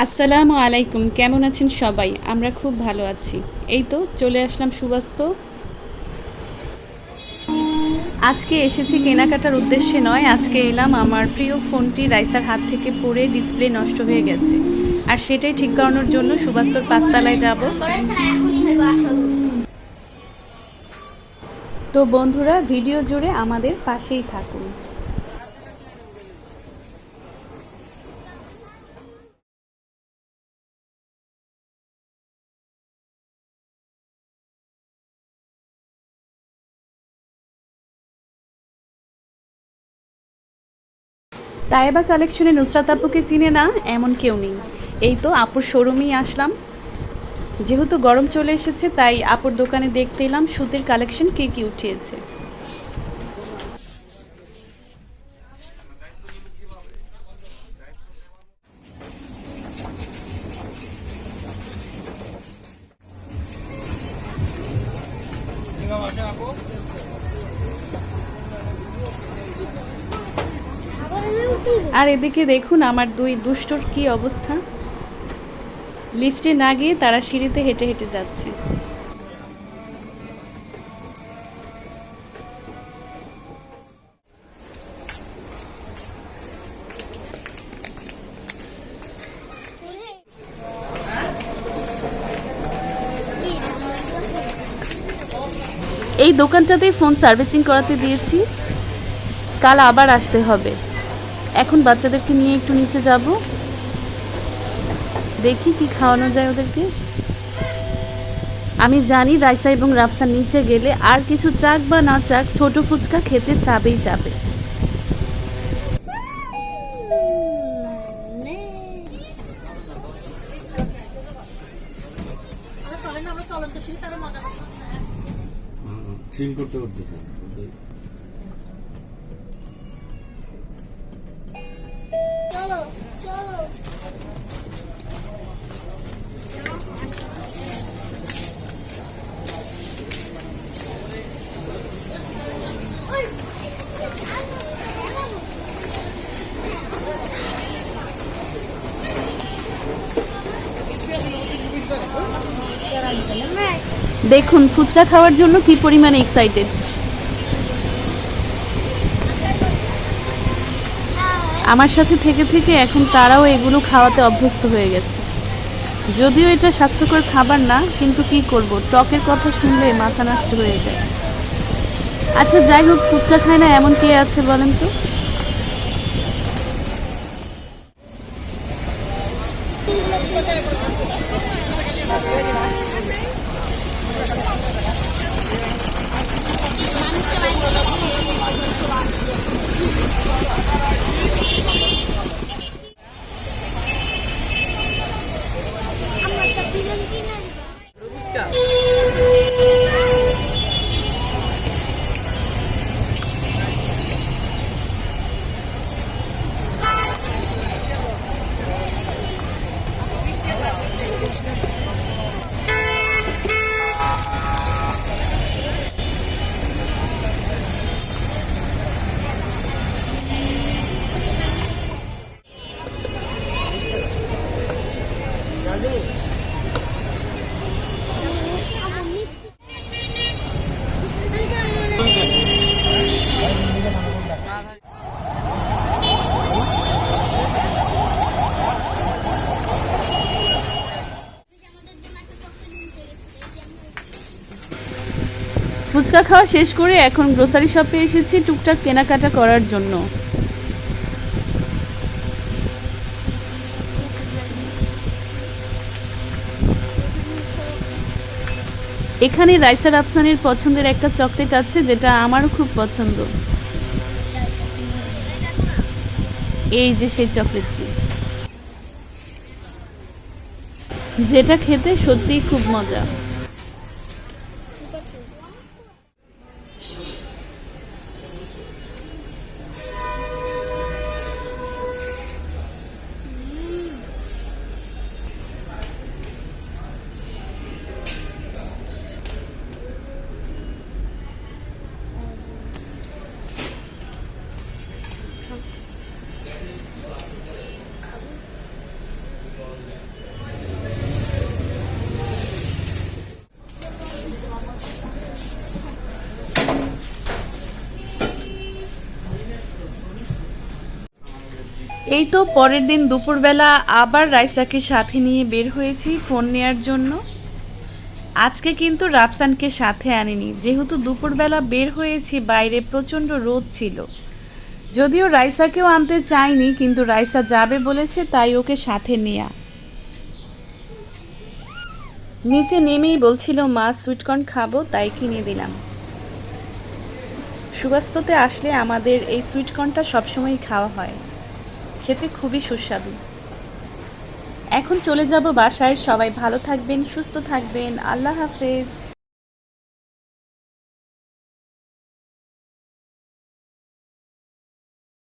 আসসালামু আলাইকুম, কেমন আছেন সবাই? আমরা খুব ভালো আছি। এই তো চলে আসলাম সুবাস্ত। আজকে এসেছি কেনাকাটার উদ্দেশ্যে নয়, আজকে এলাম আমার প্রিয় ফোনটি রাইসার হাত থেকে পড়ে ডিসপ্লে নষ্ট হয়ে গেছে, আর সেটাই ঠিক করানোর জন্য সুবাস্তর পাঁচতলায় যাব। তো বন্ধুরা, ভিডিও জুড়ে আমাদের পাশেই থাকুন। তাইবা কালেকশনে নুসরাত আপুকে চিনে না এমন কেউ নেই। এই তো আপুর শোরুমেই আসলাম। যেহেতু গরম চলে এসেছে, তাই আপুর দোকানে দেখতে এলাম সুতির কালেকশন কী কী উঠিয়েছে। আর এদিকে দেখুন আমার দুই দুষ্টর কি অবস্থা। লিফটে না গিয়ে তারা সিঁড়িতে হেঁটে হেঁটে যাচ্ছে। এই দোকানটাতেই ফোন সার্ভিসিং করাতে দিয়েছি, কাল আবার আসতে হবে। এখন বাচ্চাদেরকে নিয়ে একটু নিচে যাব, দেখি কি খাওয়ানো যায় ওদেরকে। আমি জানি রাইসা এবং রাফসা নিচে গেলে আর কিছু চাক বা না চাক, ছোট ফুচকা খেতে চাবেই যাবে। চিল করতে করতেছে। চলো চলো দেখুন ফুচকা খাওয়ার জন্য কি পরিমাণে এক্সাইটেড। আমার সাথে থেকে থেকে এখন তারাও এগুলো খাওয়াতে অভ্যস্ত হয়ে গেছে। যদিও এটা স্বাস্থ্যকর খাবার না, কিন্তু কি করব, টকের কথা শুনলে মাথা নষ্ট হয়ে যায়। আচ্ছা যাই হোক, ফুচকা খায় না এমন কে আছে বলেন তো? ফুচকা খাওয়া শেষ করে এখন গ্রোসারি শপে এসেছি টুকটাক কেনাকাটা করার জন্য। এখানে রাইসার আফসানের পছন্দের একটা চকলেট আছে, যেটা আমারও খুব পছন্দ। এই যে সেই চকলেটটি, যেটা খেতে সত্যিই খুব মজা। এই তো পরের দিন দুপুরবেলা আবার রাইসাকে সাথে নিয়ে বের হয়েছি ফোন নেয়ার জন্য। আজকে কিন্তু রাফসানকে সাথে আনিনি, যেহেতু দুপুরবেলা বের হয়েছি, বাইরে প্রচণ্ড রোদ ছিল। যদিও রাইসাকেও আনতে চাইনি, কিন্তু রাইসা যাবে বলেছে, তাই ওকে সাথে নেয়া। নিচে নেমেই বলছিল মা সুইটকর্ন খাবো, তাই কিনে দিলাম। সুবাস্ততে আসলে আমাদের এই সুইটকর্নটা সবসময় খাওয়া হয়, খেতে খুবই সুস্বাদু। এখন চলে যাব বাসায়। সবাই ভালো থাকবেন, সুস্থ থাকবেন। আল্লাহ হাফেজ।